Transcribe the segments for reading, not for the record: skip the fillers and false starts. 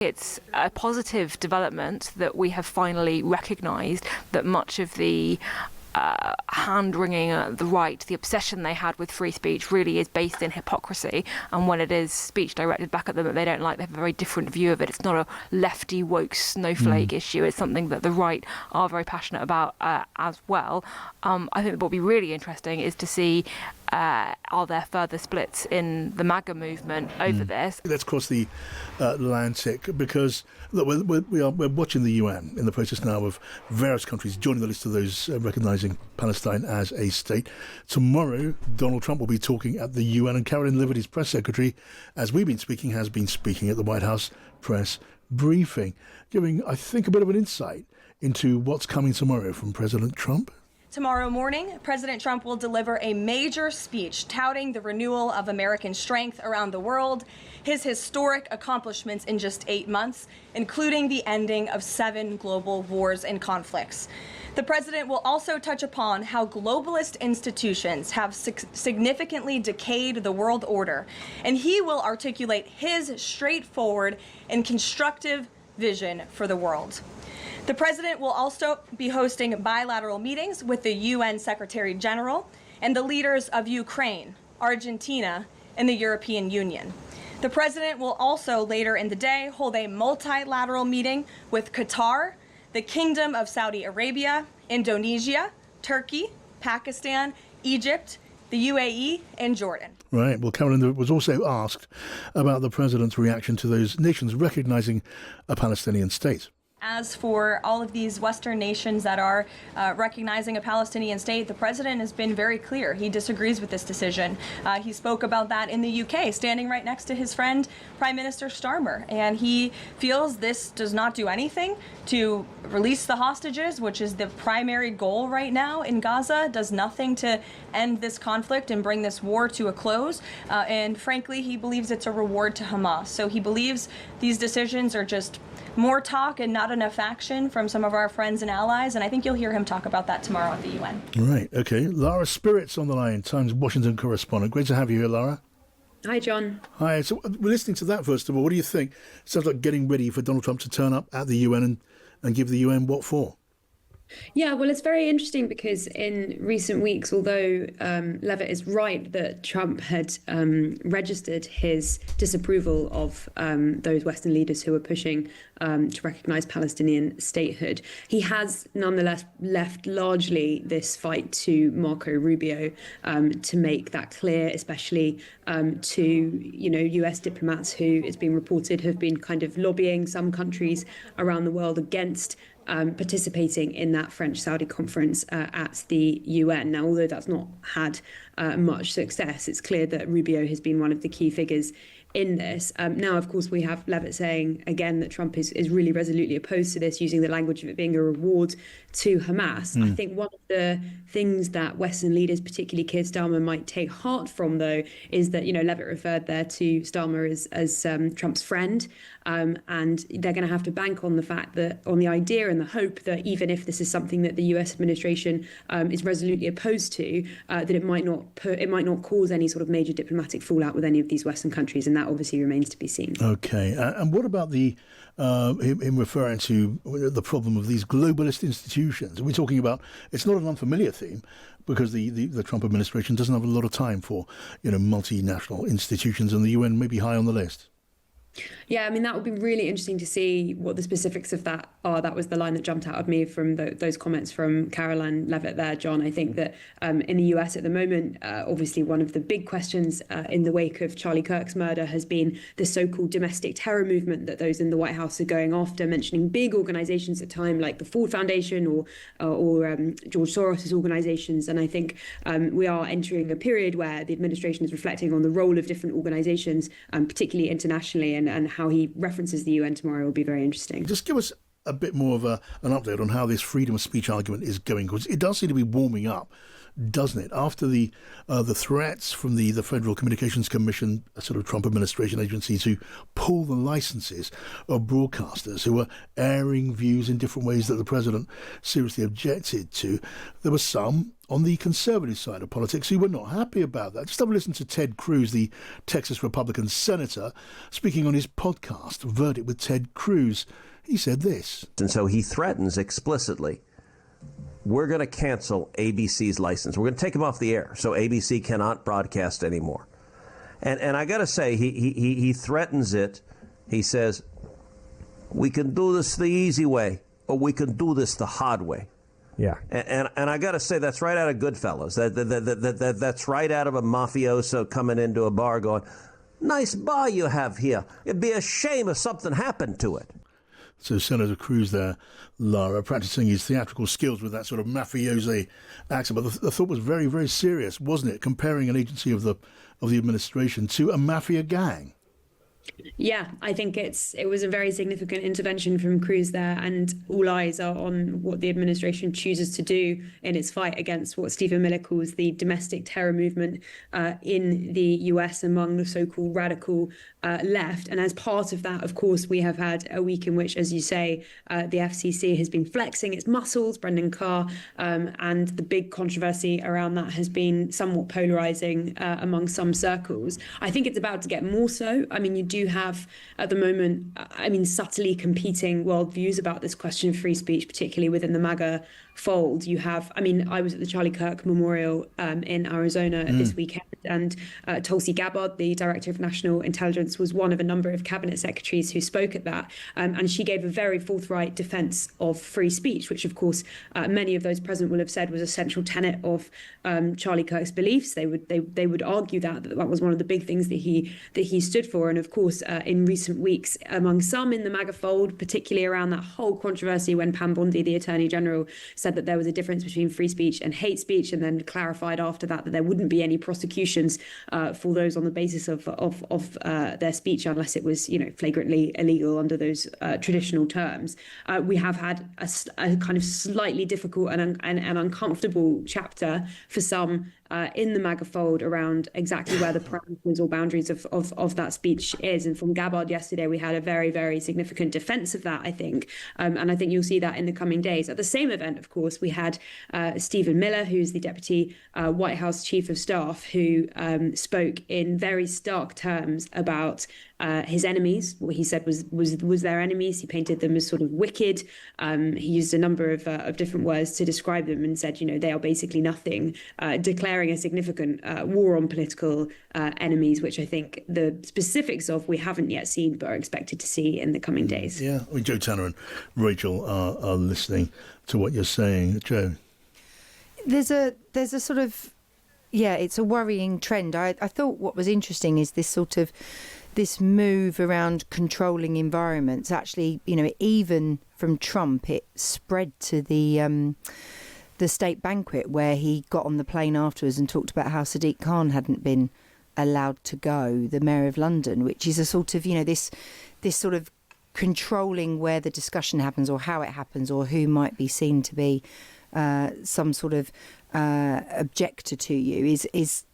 It's a positive development that we have finally recognised that much of the hand-wringing the right, the obsession they had with free speech really is based in hypocrisy, and when it is speech directed back at them that they don't like, they have a very different view of it. It's not a lefty woke snowflake issue, it's something that the right are very passionate about as well. I think what would be really interesting is to see are there further splits in the MAGA movement over this. Let's cross the Atlantic, because look, we're watching the UN in the process now of various countries joining the list of those recognising Palestine as a state. Tomorrow, Donald Trump will be talking at the UN, and Caroline Leavitt, his press secretary, as we've been speaking, has been speaking at the White House press briefing, giving, I think, a bit of an insight into what's coming tomorrow from President Trump. Tomorrow morning, President Trump will deliver a major speech touting the renewal of American strength around the world, his historic accomplishments in just 8 months, including the ending of 7 global wars and conflicts. The president will also touch upon how globalist institutions have significantly decayed the world order, and he will articulate his straightforward and constructive vision for the world. The president will also be hosting bilateral meetings with the UN Secretary General and the leaders of Ukraine, Argentina, and the European Union. The president will also later in the day hold a multilateral meeting with Qatar, the Kingdom of Saudi Arabia, Indonesia, Turkey, Pakistan, Egypt, the UAE, and Jordan. Right. Well, Caroline was also asked about the president's reaction to those nations recognising a Palestinian state. As for all of these Western nations that are recognizing a Palestinian state, the president has been very clear. He disagrees with this decision. He spoke about that in the UK, standing right next to his friend, Prime Minister Starmer. And he feels this does not do anything to release the hostages, which is the primary goal right now in Gaza, does nothing to end this conflict and bring this war to a close. And frankly, he believes it's a reward to Hamas. So he believes these decisions are just more talk and not enough action from some of our friends and allies, and I think you'll hear him talk about that tomorrow at the UN. Right, OK. Lara Spirit's on the line, Times Washington correspondent. Great to have you here, Lara. Hi, John. Hi. So we're listening to that, first of all. What do you think? Sounds like getting ready for Donald Trump to turn up at the UN and give the UN what for? Yeah, well, it's very interesting because in recent weeks, although Leavitt is right that Trump had registered his disapproval of those Western leaders who were pushing to recognise Palestinian statehood, he has nonetheless left largely this fight to Marco Rubio to make that clear, especially to US diplomats who, it's been reported, have been kind of lobbying some countries around the world against participating in that French-Saudi conference at the UN. Now, although that's not had much success, it's clear that Rubio has been one of the key figures in this. Now, of course, we have Leavitt saying again that Trump is really resolutely opposed to this, using the language of it being a reward to Hamas. I think one of the things that Western leaders, particularly Keir Starmer, might take heart from, though, is that, Leavitt referred there to Starmer as Trump's friend. And they're going to have to bank on the fact that, on the idea and the hope that even if this is something that the US administration is resolutely opposed to, that it might not cause any sort of major diplomatic fallout with any of these Western countries, and that obviously remains to be seen. Okay, and what about him referring to the problem of these globalist institutions? We're talking about, it's not an unfamiliar theme, because the Trump administration doesn't have a lot of time for multinational institutions, and the UN may be high on the list. Yeah, I mean, that would be really interesting to see what the specifics of that are. That was the line that jumped out of me from those comments from Caroline Leavitt there, John. I think that in the US at the moment, obviously one of the big questions in the wake of Charlie Kirk's murder has been the so-called domestic terror movement that those in the White House are going after, mentioning big organizations at the time like the Ford Foundation or George Soros' organizations. And I think we are entering a period where the administration is reflecting on the role of different organizations, particularly internationally, and how he references the UN tomorrow will be very interesting. Just give us a bit more of an update on how this freedom of speech argument is going, because it does seem to be warming up doesn't it? After the threats from the Federal Communications Commission, a sort of Trump administration agency, to pull the licenses of broadcasters who were airing views in different ways that the president seriously objected to, there were some on the conservative side of politics who were not happy about that. Just have a listen to Ted Cruz, the Texas Republican senator, speaking on his podcast, Verdict with Ted Cruz. He said this. And so he threatens explicitly, we're going to cancel ABC's license. We're going to take them off the air so ABC cannot broadcast anymore. And I got to say, he threatens it. He says, we can do this the easy way, or we can do this the hard way. Yeah. And I got to say, that's right out of Goodfellas. That's right out of a mafioso coming into a bar going, nice bar you have here. It'd be a shame if something happened to it. So Senator Cruz there, Lara, practicing his theatrical skills with that sort of mafiosi accent. But the thought was very, very serious, wasn't it? Comparing an agency of the administration to a mafia gang. Yeah, I think it was a very significant intervention from Cruz there, and all eyes are on what the administration chooses to do in its fight against what Stephen Miller calls the domestic terror movement in the US among the so-called radical left. And as part of that, of course, we have had a week in which, as you say, the FCC has been flexing its muscles, Brendan Carr, and the big controversy around that has been somewhat polarizing among some circles. I think it's about to get more so. I mean, you do have at the moment, subtly competing worldviews about this question of free speech, particularly within the MAGA fold. You have, I was at the Charlie Kirk Memorial in Arizona this weekend, and Tulsi Gabbard, the Director of National Intelligence, was one of a number of cabinet secretaries who spoke at that. And she gave a very forthright defense of free speech, which, of course, many of those present will have said was a central tenet of Charlie Kirk's beliefs. They would argue that was one of the big things that he stood for. And of course, in recent weeks, among some in the MAGA fold, particularly around that whole controversy when Pam Bondi, the Attorney General, said that there was a difference between free speech and hate speech, and then clarified after that that there wouldn't be any prosecutions for those on the basis of their speech unless it was, flagrantly illegal under those traditional terms. We have had a kind of slightly difficult and uncomfortable chapter for some in the MAGA fold around exactly where the parameters or boundaries of that speech is. And from Gabbard yesterday, we had a very, very significant defense of that, I think. And I think you'll see that in the coming days. At the same event, of course, we had Stephen Miller, who's the Deputy White House Chief of Staff, who spoke in very stark terms about his enemies. What he said was their enemies. He painted them as sort of wicked. He used a number of different words to describe them and said, they are basically nothing, declaring a significant war on political enemies, which I think the specifics of we haven't yet seen but are expected to see in the coming days. Yeah, Joe Tanner and Rachel are listening to what you're saying. Joe? There's a sort of, it's a worrying trend. I thought what was interesting is this move around controlling environments. Actually, even from Trump, it spread to the state banquet where he got on the plane afterwards and talked about how Sadiq Khan hadn't been allowed to go, the Mayor of London, which is a sort of, this sort of controlling where the discussion happens or how it happens or who might be seen to be some sort of objector to you is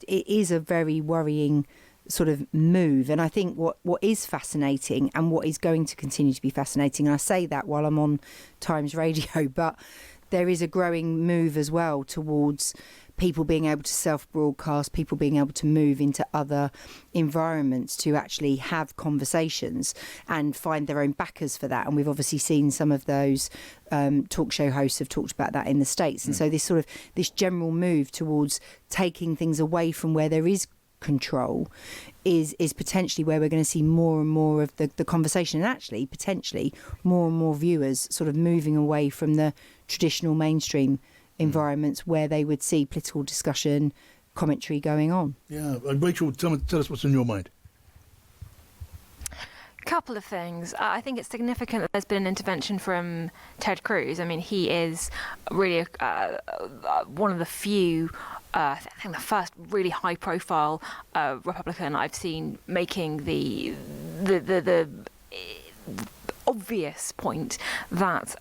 a very worrying sort of move. And I think what is fascinating and what is going to continue to be fascinating, and I say that while I'm on Times Radio, but there is a growing move as well towards people being able to self-broadcast, people being able to move into other environments to actually have conversations and find their own backers for that. And we've obviously seen some of those talk show hosts have talked about that in the States. And so this general move towards taking things away from where there is control is potentially where we're going to see more and more of the conversation, and actually potentially more and more viewers sort of moving away from the traditional mainstream environments where they would see political discussion, commentary going on. Yeah, Rachel, tell us what's in your mind. Couple of things. I think it's significant that there's been an intervention from Ted Cruz. I mean, he is really one of the few, I think the first really high-profile Republican I've seen making the obvious point that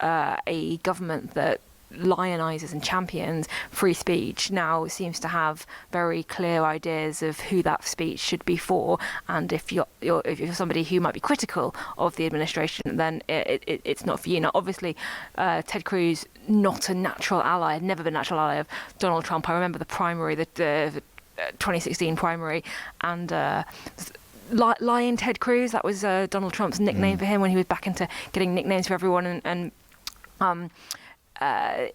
a government that lionizes and champions free speech now seems to have very clear ideas of who that speech should be for, and if you're somebody who might be critical of the administration, then it's not for you. Now, obviously, Ted Cruz, not a natural ally, had never been a natural ally of Donald Trump. I remember the primary, the 2016 primary, and Lion Ted Cruz, that was Donald Trump's nickname for him when he was back into getting nicknames for everyone, and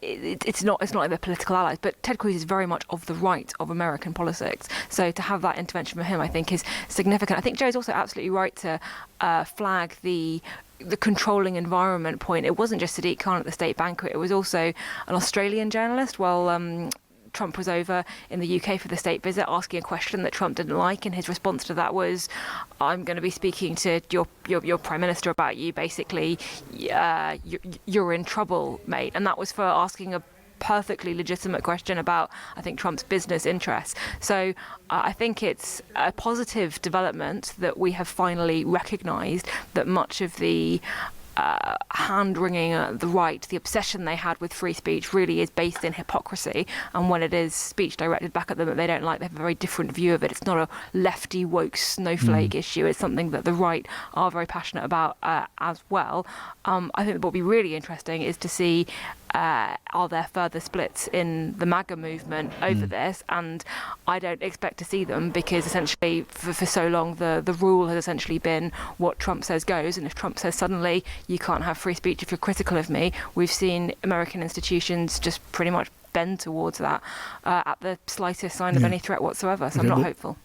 it's not like they're political allies, but Ted Cruz is very much of the right of American politics. So to have that intervention from him, I think, is significant. I think Joe's also absolutely right to flag the controlling environment point. It wasn't just Sadiq Khan at the state banquet, it was also an Australian journalist. Trump was over in the UK for the state visit, asking a question that Trump didn't like, and his response to that was, "I'm going to be speaking to your prime minister about you. Basically, you're in trouble, mate." And that was for asking a perfectly legitimate question about, I think, Trump's business interests. So I think it's a positive development that we have finally recognised that much of the hand-wringing the right, the obsession they had with free speech really is based in hypocrisy, and when it is speech directed back at them that they don't like, they have a very different view of it. It's not a lefty woke snowflake issue, it's something that the right are very passionate about as well. I think what will be really interesting is to see are there further splits in the MAGA movement over this, and I don't expect to see them, because essentially for so long the rule has essentially been what Trump says goes, and if Trump says suddenly you can't have free speech if you're critical of me, we've seen American institutions just pretty much bend towards that at the slightest sign of any threat whatsoever. So I'm not hopeful.